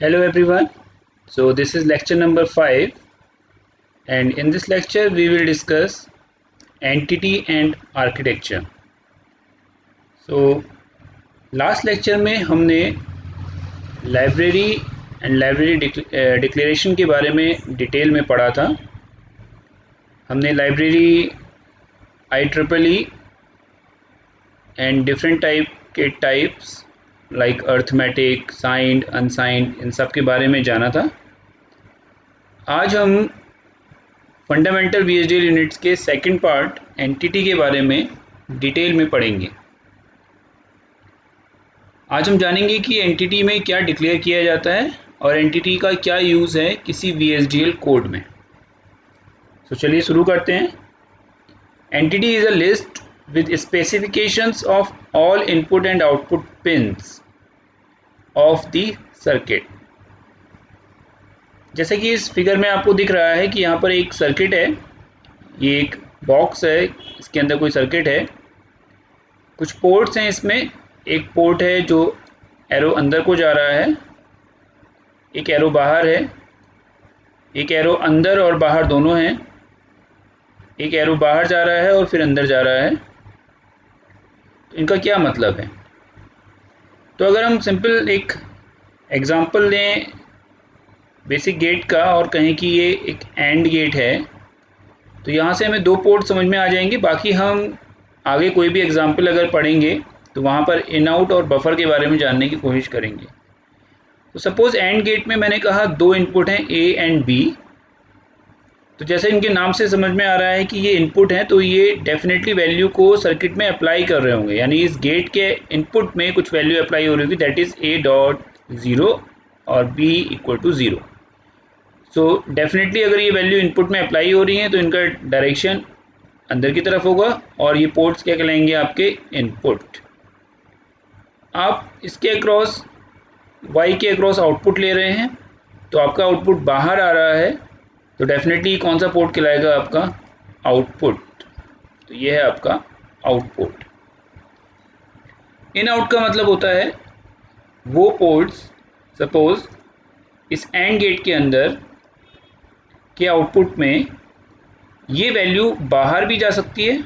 Hello everyone. So this is lecture number 5 and in this lecture we will discuss entity and architecture. So last lecture में हमने library and library declaration के बारे में detail में पढ़ा था। हमने library IEEE and different type के types like arithmetic, signed, unsigned इन सब के बारे में जाना था। आज हम फंडामेंटल VHDL यूनिट्स के सेकंड पार्ट एंटिटी के बारे में डिटेल में पढ़ेंगे। आज हम जानेंगे कि एंटिटी में क्या डिक्लेयर किया जाता है और एंटिटी का क्या यूज़ है किसी VHDL कोड में। तो चलिए शुरू करते हैं। Entity is a list with specifications of all input and output pins of the circuit. जैसे कि इस फिगर में आपको दिख रहा है कि यहाँ पर एक सर्किट है, ये एक बॉक्स है, इसके अंदर कोई सर्किट है, कुछ पोर्ट्स हैं इसमें। एक पोर्ट है जो एरो अंदर को जा रहा है, एक एरो बाहर है, एक एरो अंदर और बाहर दोनों हैं, एक एरो बाहर जा रहा है और फिर अंदर जा रहा है। तो इनका क्या मतलब है? तो अगर हम सिंपल एक एग्जांपल लें बेसिक गेट का और कहें कि ये एक एंड गेट है, तो यहाँ से हमें दो पोर्ट समझ में आ जाएंगे। बाकी हम आगे कोई भी एग्जांपल अगर पढ़ेंगे तो वहाँ पर इन आउट और बफर के बारे में जानने की कोशिश करेंगे। तो सपोज़ एंड गेट में मैंने कहा दो इनपुट हैं A एंड B। तो जैसे इनके नाम से समझ में आ रहा है कि ये इनपुट हैं, तो ये डेफिनेटली वैल्यू को सर्किट में अप्लाई कर रहे होंगे, यानी इस गेट के इनपुट में कुछ वैल्यू अप्लाई हो रही होगी, दैट इज़ A.0 और B equal to 0। So definitely अगर ये वैल्यू इनपुट में अप्लाई हो रही है तो इनका डायरेक्शन अंदर की तरफ होगा और ये पोर्ट्स क्या कहलाएंगे? आपके इनपुट। आप इसके अक्रॉस Y के अक्रॉस आउटपुट ले रहे हैं, तो आपका आउटपुट बाहर आ रहा है, तो डेफिनेटली कौन सा पोर्ट कहलाएगा? आपका आउटपुट। तो ये है आपका आउटपुट। इन आउट का मतलब होता है वो पोर्ट्स, सपोज इस एंड गेट के अंदर के आउटपुट में ये वैल्यू बाहर भी जा सकती है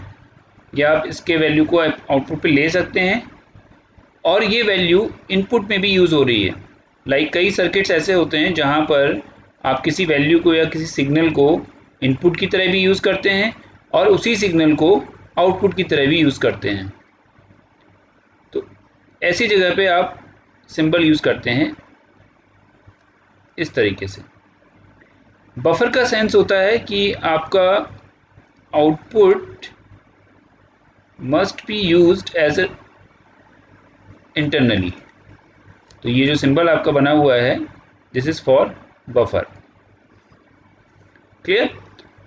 या आप इसके वैल्यू को आउटपुट पे ले सकते हैं, और ये वैल्यू इनपुट में भी यूज़ हो रही है। लाइक कई सर्किट्स ऐसे होते हैं जहाँ पर आप किसी वैल्यू को या किसी सिग्नल को इनपुट की तरह भी यूज़ करते हैं और उसी सिग्नल को आउटपुट की तरह भी यूज़ करते हैं। तो ऐसी जगह पे आप सिंबल यूज़ करते हैं इस तरीके से। बफर का सेंस होता है कि आपका output must be used as a internally. तो ये जो सिंबल आपका बना हुआ है, this is for buffer. Clear?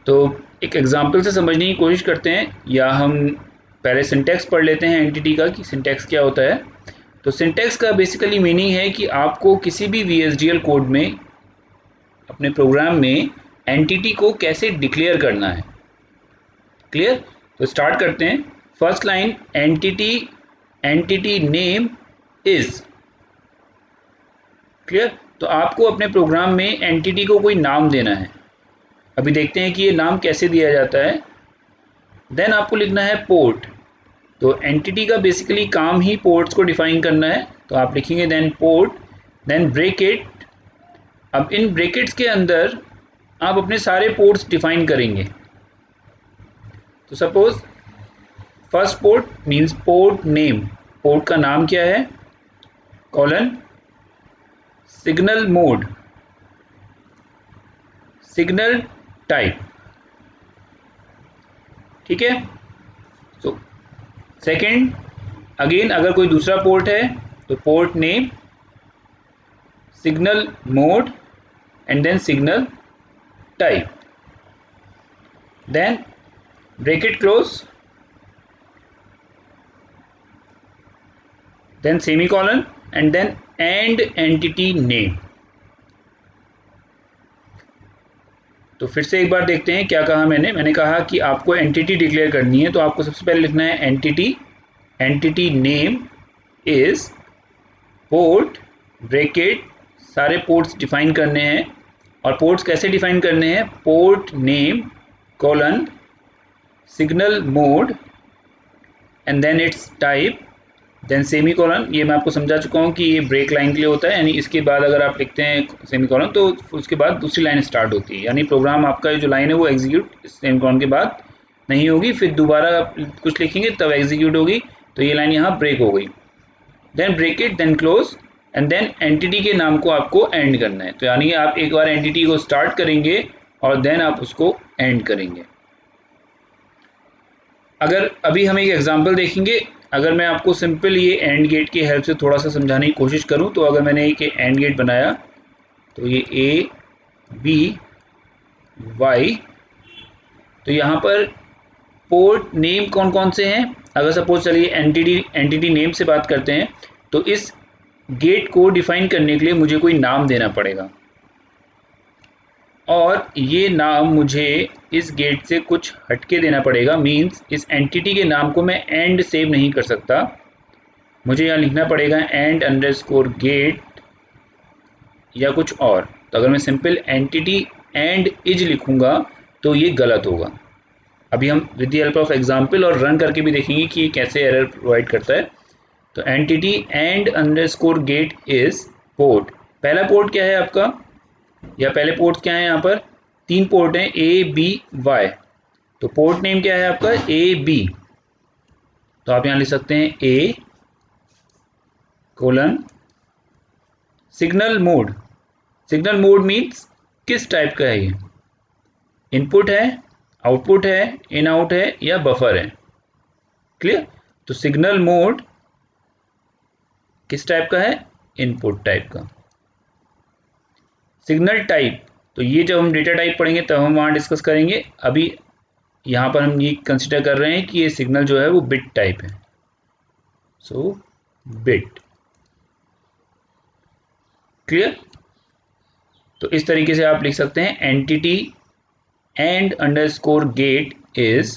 तो एक एग्जांपल से समझने की कोशिश करते हैं, या हम पहले सिंटैक्स पढ़ लेते हैं एंटिटी का कि सिंटैक्स क्या होता है। तो सिंटैक्स का बेसिकली मीनिंग है कि आपको किसी भी VHDL कोड में अपने प्रोग्राम में एंटिटी को कैसे डिक्लेयर करना है। क्लियर? तो स्टार्ट करते हैं। First line, entity name is. Clear? तो आपको अपने प्रोग्राम में एंटिटी को कोई नाम देना है। अभी देखते हैं कि ये नाम कैसे दिया जाता है। देन आपको लिखना है पोर्ट। तो एंटिटी का बेसिकली काम ही पोर्ट्स को डिफाइन करना है, तो आप लिखेंगे देन पोर्ट, देन ब्रैकेट। अब इन ब्रैकेट्स के अंदर आप अपने सारे पोर्ट्स डिफाइन करेंगे। तो suppose first port means port name, port का नाम क्या है, colon, signal mode, signal type. ठीक है? तो सेकेंड, अगेन अगर कोई दूसरा पोर्ट है तो port name, signal mode and then signal type, then bracket close, then semicolon and then and entity name। तो फिर से एक बार देखते हैं क्या कहा मैंने कहा कि आपको एंटिटी डिक्लेयर करनी है, तो आपको सबसे पहले लिखना है entity name is port bracket सारे पोर्ट्स डिफाइन करने हैं। और पोर्ट्स कैसे डिफाइन करने हैं? Port name colon signal mode and then its type then semicolon. ये मैं आपको समझा चुका हूँ कि ये ब्रेक लाइन के लिए होता है, यानी इसके बाद अगर आप लिखते हैं सेमी कॉलन तो उसके बाद दूसरी लाइन स्टार्ट होती है, यानी प्रोग्राम आपका जो लाइन है वो एग्जीक्यूट सेमी कॉलन के बाद नहीं होगी, फिर दोबारा कुछ लिखेंगे तब एग्जीक्यूट होगी। तो ये लाइन यहाँ ब्रेक हो गई। Then break it, then close and then entity के नाम को आपको एंड करना है। तो यानी आप एक बार एंटिटी को स्टार्ट करेंगे और देन आप उसको एंड करेंगे। अगर अभी हम एक एग्जांपल देखेंगे, अगर मैं आपको सिंपल ये एंड गेट की हेल्प से थोड़ा सा समझाने की कोशिश करूं, तो अगर मैंने एक एंड गेट बनाया तो ये ए बी वाई, तो यहाँ पर पोर्ट नेम कौन कौन से हैं? अगर सपोज चलिए एंटिटी नेम से बात करते हैं, तो इस गेट को डिफाइन करने के लिए मुझे कोई नाम देना पड़ेगा और ये नाम मुझे इस गेट से कुछ हटके देना पड़ेगा। मींस इस एंटिटी के नाम को मैं एंड सेव नहीं कर सकता, मुझे यहाँ लिखना पड़ेगा एंड अंडरस्कोर गेट या कुछ और। तो अगर मैं सिंपल एंटिटी एंड इज लिखूंगा तो ये गलत होगा। अभी हम with the help of example और रन करके भी देखेंगे कि ये कैसे एरर प्रोवाइड करता है। तो entity and underscore gate is port. पहला पोर्ट क्या है आपका, या पहले पोर्ट क्या है? यहाँ पर 3 पोर्ट हैं ए बी वाई। तो पोर्ट नेम क्या है आपका? A B. तो आप यहाँ लिख सकते हैं A colon signal mode. Signal mode means किस टाइप का है ये? इनपुट है, आउटपुट है, इन आउट है या बफर है? क्लियर? तो सिग्नल मोड किस टाइप का है? इनपुट टाइप का। सिग्नल टाइप, तो ये जब हम डेटा टाइप पढ़ेंगे तब हम वहाँ डिस्कस करेंगे। अभी यहाँ पर हम ये कंसिडर कर रहे हैं कि ये सिग्नल जो है वो बिट टाइप है। So bit. क्लियर? तो इस तरीके से आप लिख सकते हैं entity and underscore gate is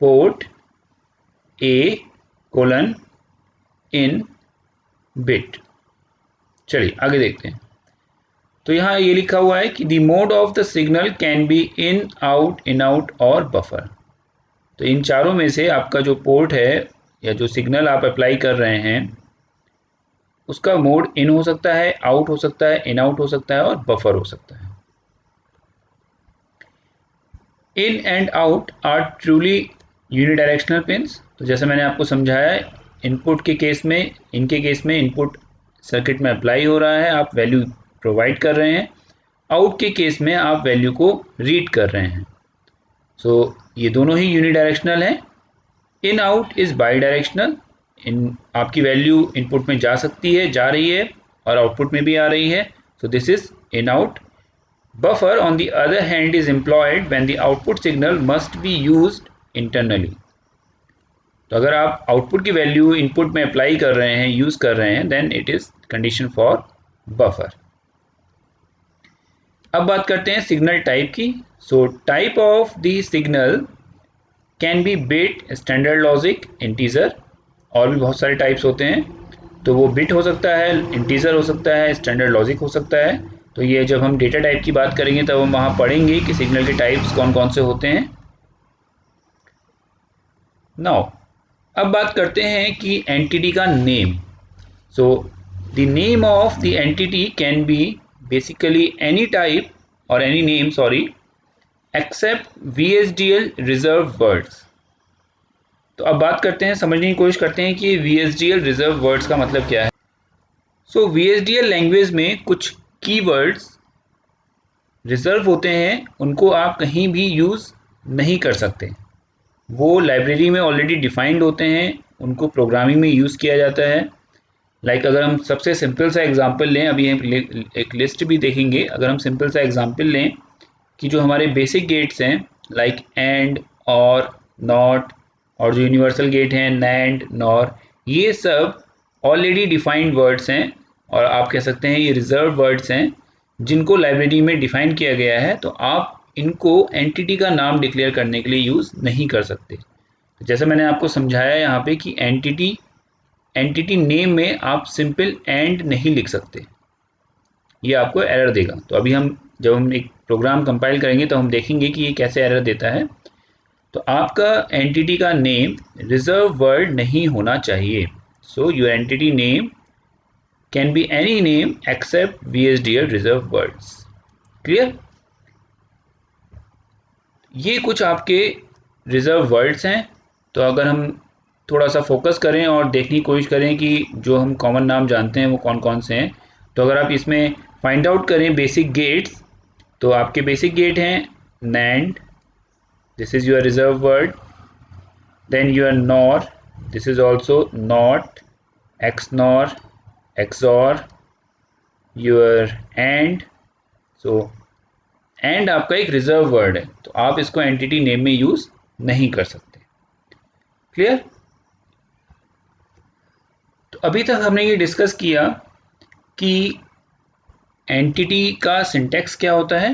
port A colon in bit. चलिए आगे देखते हैं। तो यहाँ ये लिखा हुआ है कि the mode of the signal can be in out और बफर। तो इन चारों में से आपका जो पोर्ट है या जो सिग्नल आप अप्लाई कर रहे हैं उसका मोड इन हो सकता है, आउट हो सकता है, इन आउट हो सकता है और बफर हो सकता है। In and out are truly unidirectional pins. तो जैसे मैंने आपको समझाया, इनपुट के केस में, इनके केस में इनपुट सर्किट में अप्लाई हो रहा है, आप वैल्यू प्रोवाइड कर रहे हैं। आउट के केस में आप वैल्यू को रीड कर रहे हैं। सो ये दोनों ही यूनिडायरेक्शनल हैं। In out is bidirectional. In आपकी वैल्यू इनपुट में जा सकती है, जा रही है और आउटपुट में भी आ रही है। So this is in out. Buffer on the other hand is employed when the output signal must be used internally. तो अगर आप आउटपुट की वैल्यू इनपुट में अप्लाई कर रहे हैं, यूज कर रहे हैं, then it is condition for buffer. अब बात करते हैं सिग्नल टाइप की। So type of the signal can be bit, standard logic, integer, और भी बहुत सारे टाइप्स होते हैं। तो वो बिट हो सकता है, इंटीजर हो सकता है, स्टैंडर्ड लॉजिक हो सकता है। तो ये जब हम डेटा टाइप की बात करेंगे तब हम वहाँ पढ़ेंगे कि सिग्नल के टाइप्स कौन कौन से होते हैं। नाउ अब बात करते हैं कि एंटिटी का name. So the name of the entity can be basically any type और any name, sorry, except VHDL reserved words. तो अब बात करते हैं, समझने की कोशिश करते हैं कि VHDL रिजर्व वर्ड्स का मतलब क्या है। सो VHDL लैंग्वेज में कुछ कीवर्ड्स रिजर्व होते हैं, उनको आप कहीं भी यूज़ नहीं कर सकते। वो लाइब्रेरी में ऑलरेडी डिफाइंड होते हैं, उनको प्रोग्रामिंग में यूज़ किया जाता है। लाइक अगर हम सबसे सिंपल सा एग्जांपल लें, अभी हम एक लिस्ट भी देखेंगे। अगर हम सिंपल सा एग्जांपल लें कि जो हमारे बेसिक गेट्स हैं लाइक एंड, और, नॉट, और जो यूनिवर्सल गेट हैं नैंड, नॉर, ये सब ऑलरेडी डिफाइंड वर्ड्स हैं और आप कह सकते हैं ये रिजर्व वर्ड्स हैं जिनको लाइब्रेरी में डिफाइन किया गया है। तो आप इनको एंटिटी का नाम डिक्लेयर करने के लिए यूज़ नहीं कर सकते। तो जैसे मैंने आपको समझाया यहाँ पे कि एंटिटी नेम में आप सिंपल एंड नहीं लिख सकते। ये आपको एरर देगा। तो अभी जब हम एक प्रोग्राम कंपाइल करेंगे तो हम देखेंगे कि ये कैसे एरर देता है। तो आपका एंटिटी का नेम रिजर्व वर्ड नहीं होना चाहिए। So your entity name can be any name except VSDL reserve words. Clear? ये कुछ आपके रिजर्व वर्ड्स हैं। तो अगर हम थोड़ा सा फोकस करें और देखने की कोशिश करें कि जो हम कॉमन नाम जानते हैं वो कौन कौन से हैं, तो अगर आप इसमें फाइंड आउट करें बेसिक गेट्स, तो आपके बेसिक गेट हैं NAND, this is your reserve word, then your NOR, this is also NOT, XNOR, XOR, your AND। So and आपका एक रिजर्व वर्ड है, तो आप इसको एंटिटी नेम में यूज नहीं कर सकते। क्लियर? तो अभी तक हमने ये डिस्कस किया कि एंटिटी का सिंटैक्स क्या होता है,